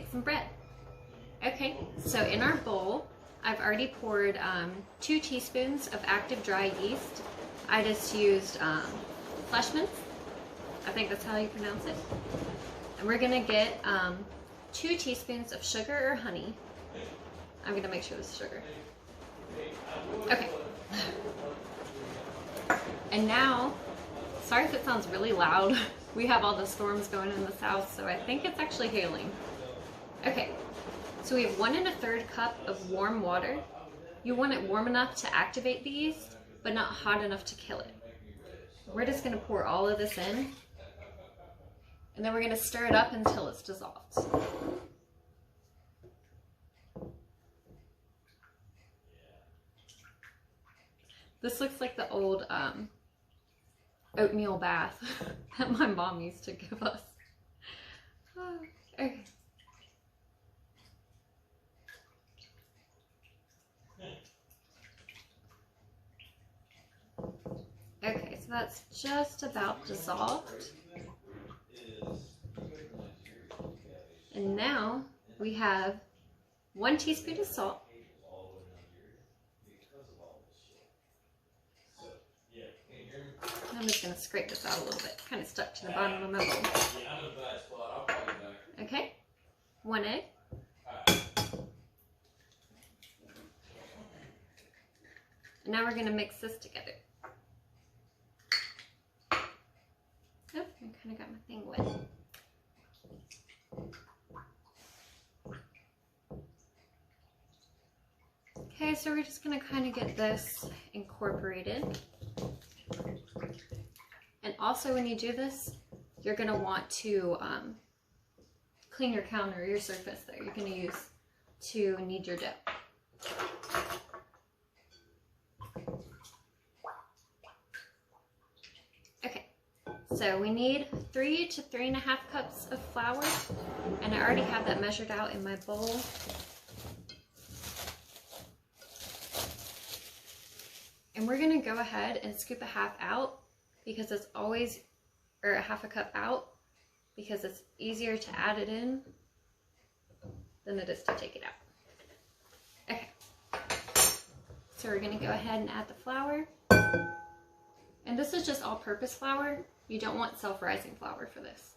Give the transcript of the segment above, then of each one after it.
make some bread. Okay, so in our bowl, I've already poured 2 teaspoons of active dry yeast. I just used Fleischmann's. I think that's how you pronounce it. And we're gonna get 2 teaspoons of sugar or honey. I'm gonna make sure this is sugar. Okay. And now, sorry if it sounds really loud. We have all the storms going in the south, so I think it's actually hailing. Okay, so we have 1 1/3 cup of warm water. You want it warm enough to activate the yeast, but not hot enough to kill it. We're just gonna pour all of this in, and then we're gonna stir it up until it's dissolved. This looks like the old oatmeal bath that my mom used to give us. Okay. Okay, so that's just about dissolved. And now we have 1 teaspoon of salt. I'm just going to scrape this out a little bit. Kind of stuck to the bottom of my bowl. Okay, 1 egg. And now we're going to mix this together. Oh, I kind of got my thing wet. Okay, so we're just going to kind of get this incorporated. And also when you do this, you're going to want to clean your counter, your surface that you're going to use to knead your dough. Okay, so we need 3 to 3.5 cups of flour, and I already have that measured out in my bowl. And we're going to go ahead and scoop a half out because it's always, or a half a cup out, because it's easier to add it in than it is to take it out. Okay, so we're going to go ahead and add the flour. And this is just all-purpose flour. You don't want self-rising flour for this.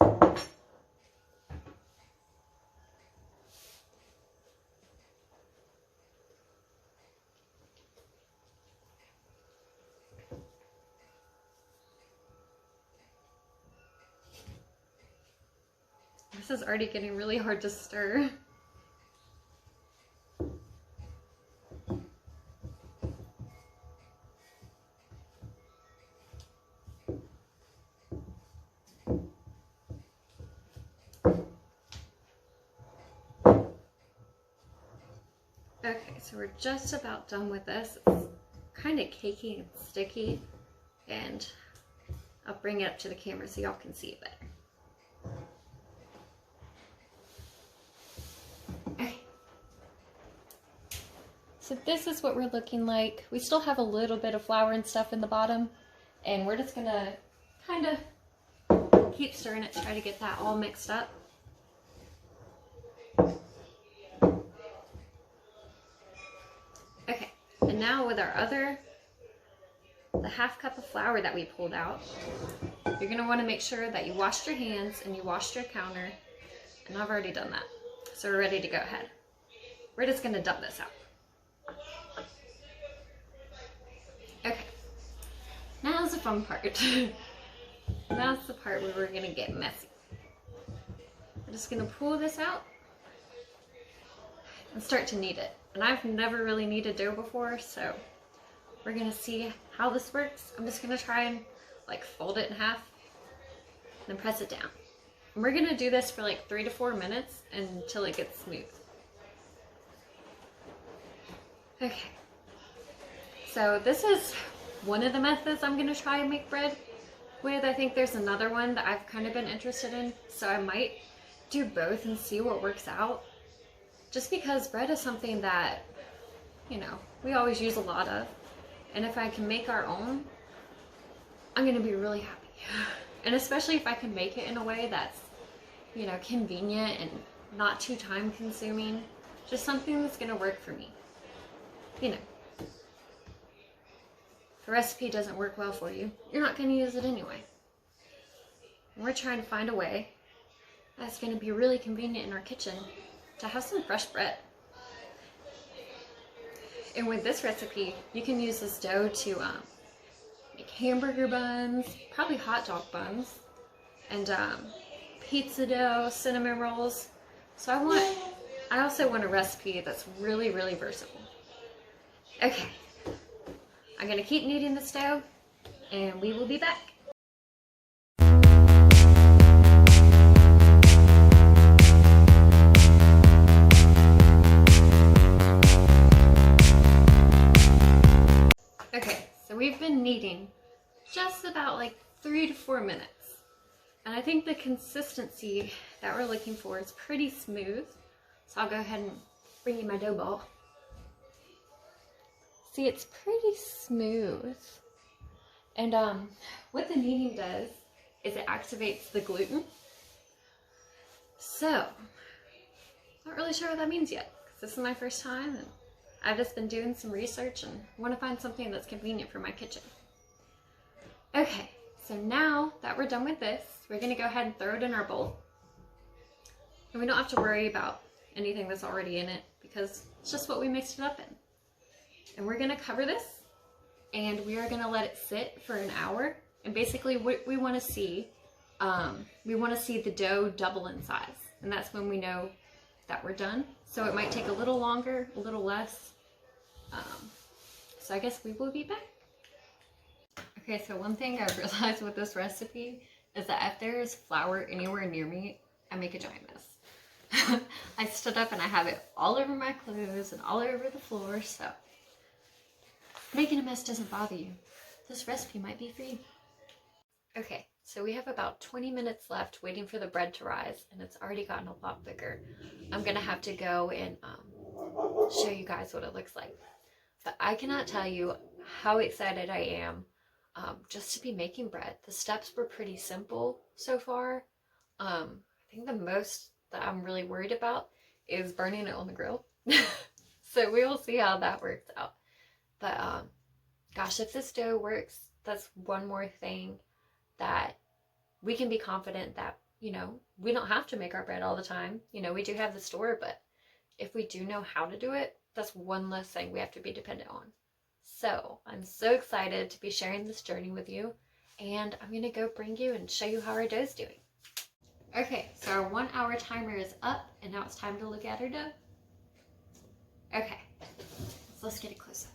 This is already getting really hard to stir. Okay, so we're just about done with this. It's kind of cakey and sticky, and I'll bring it up to the camera so y'all can see it better. So this is what we're looking like. We still have a little bit of flour and stuff in the bottom, and we're just gonna kind of keep stirring it to try to get that all mixed up. Okay, and now with our the half cup of flour that we pulled out, you're gonna wanna make sure that you washed your hands and you washed your counter, and I've already done that. So we're ready to go ahead. We're just gonna dump this out. Okay, now's the fun part. Now's the part where we're gonna get messy. I'm just gonna pull this out and start to knead it. And I've never really kneaded dough before, so we're gonna see how this works. I'm just gonna try and like fold it in half, then press it down. And we're gonna do this for like 3 to 4 minutes until it gets smooth. Okay. So this is one of the methods I'm going to try and make bread with. I think there's another one that I've kind of been interested in, so I might do both and see what works out. Just because bread is something that, you know, we always use a lot of, and if I can make our own, I'm going to be really happy. And especially if I can make it in a way that's, you know, convenient and not too time consuming, just something that's gonna work for me. You know, if a recipe doesn't work well for you, you're not gonna use it anyway. And we're trying to find a way that's gonna be really convenient in our kitchen to have some fresh bread. And with this recipe, you can use this dough to make hamburger buns, probably hot dog buns, and pizza dough, cinnamon rolls. So I also want a recipe that's really, really versatile. Okay, I'm gonna keep kneading this dough, and we will be back. Okay, so we've been kneading just about like 3 to 4 minutes. And I think the consistency that we're looking for is pretty smooth. So I'll go ahead and bring you my dough ball. See, it's pretty smooth. And what the kneading does is it activates the gluten. So, not really sure what that means yet, because this is my first time and I've just been doing some research and want to find something that's convenient for my kitchen. Okay, so now that we're done with this, we're going to go ahead and throw it in our bowl. And we don't have to worry about anything that's already in it because it's just what we mixed it up in. And we're going to cover this and we are going to let it sit for an hour. And basically what we want to see, the dough double in size. And that's when we know that we're done. So it might take a little longer, a little less. So I guess we will be back. Okay, so one thing I've realized with this recipe is that if there is flour anywhere near me, I make a giant mess. I stood up and I have it all over my clothes and all over the floor, so making a mess doesn't bother you. This recipe might be for you. Okay, so we have about 20 minutes left waiting for the bread to rise, and it's already gotten a lot bigger. I'm gonna have to go and show you guys what it looks like. But I cannot tell you how excited I am just to be making bread. The steps were pretty simple so far. I think the most that I'm really worried about is burning it on the grill. So we will see how that works out. But gosh, if this dough works, that's one more thing that we can be confident that, you know, we don't have to make our bread all the time. You know, we do have the store, but if we do know how to do it, that's one less thing we have to be dependent on. So I'm so excited to be sharing this journey with you, and I'm gonna go bring you and show you how our dough's doing. Okay, so our 1 hour timer is up, and now it's time to look at our dough. Okay, so let's get it closer.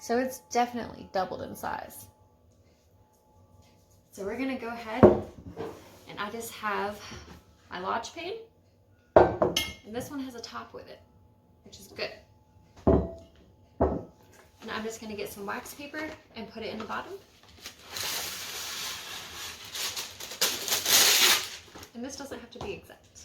So it's definitely doubled in size. So we're gonna go ahead, and I just have my Lodge pan, and this one has a top with it, which is good. And I'm just gonna get some wax paper and put it in the bottom. And this doesn't have to be exact.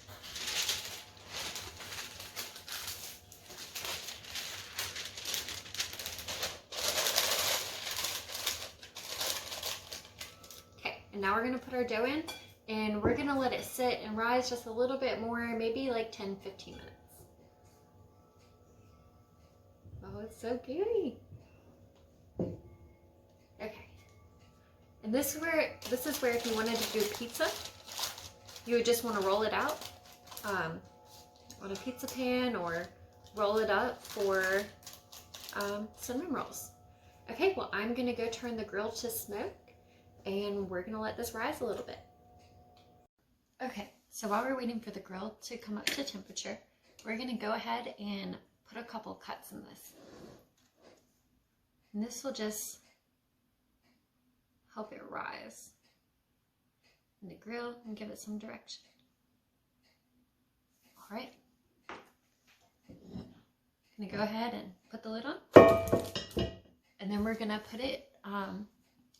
And now we're gonna put our dough in and we're gonna let it sit and rise just a little bit more, maybe like 10-15 minutes. Oh, it's so gooey. Okay. And this is where if you wanted to do pizza, you would just want to roll it out on a pizza pan or roll it up for cinnamon rolls. Okay, well, I'm gonna go turn the grill to smoke, and we're gonna let this rise a little bit. Okay, so while we're waiting for the grill to come up to temperature, we're gonna go ahead and put a couple cuts in this. And this will just help it rise in the grill and give it some direction. All right, I'm gonna go ahead and put the lid on, and then we're gonna put it, I'm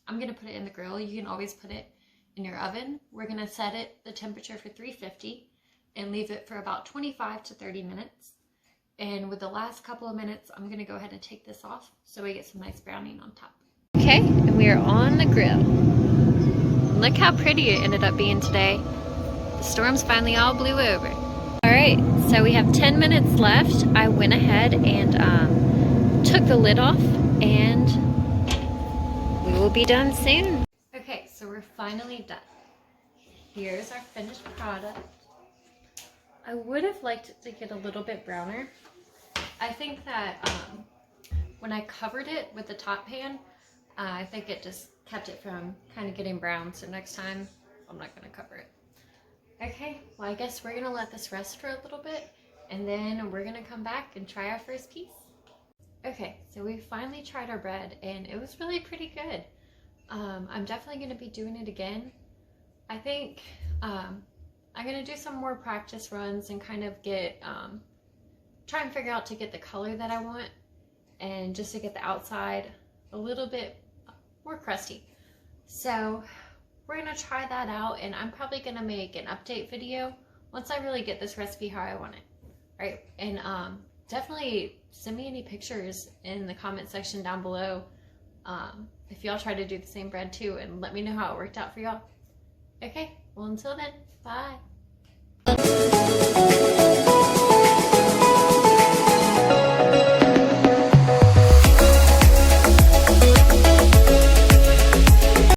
gonna put it in the grill. You can always put it in your oven. We're gonna set it the temperature for 350 and leave it for about 25 to 30 minutes. And with the last couple of minutes, I'm gonna go ahead and take this off so we get some nice browning on top. Okay, and we are on the grill. Look how pretty it ended up being today. The storms finally all blew over. Alright, so we have 10 minutes left. I went ahead and took the lid off, and we will be done soon. Okay, so we're finally done. Here's our finished product. I would have liked it to get a little bit browner. I think that when I covered it with the top pan, I think it just kept it from kind of getting brown. So next time, I'm not going to cover it. Okay, well I guess we're going to let this rest for a little bit, and then we're going to come back and try our first piece. Okay, so we finally tried our bread, and it was really pretty good. I'm definitely going to be doing it again. I think I'm going to do some more practice runs and kind of get, try and figure out to get the color that I want, and just to get the outside a little bit more crusty. So we're going to try that out, and I'm probably going to make an update video once I really get this recipe how I want it. All right, and definitely send me any pictures in the comment section down below if y'all try to do the same bread too, and let me know how it worked out for y'all. Okay, well until then, bye.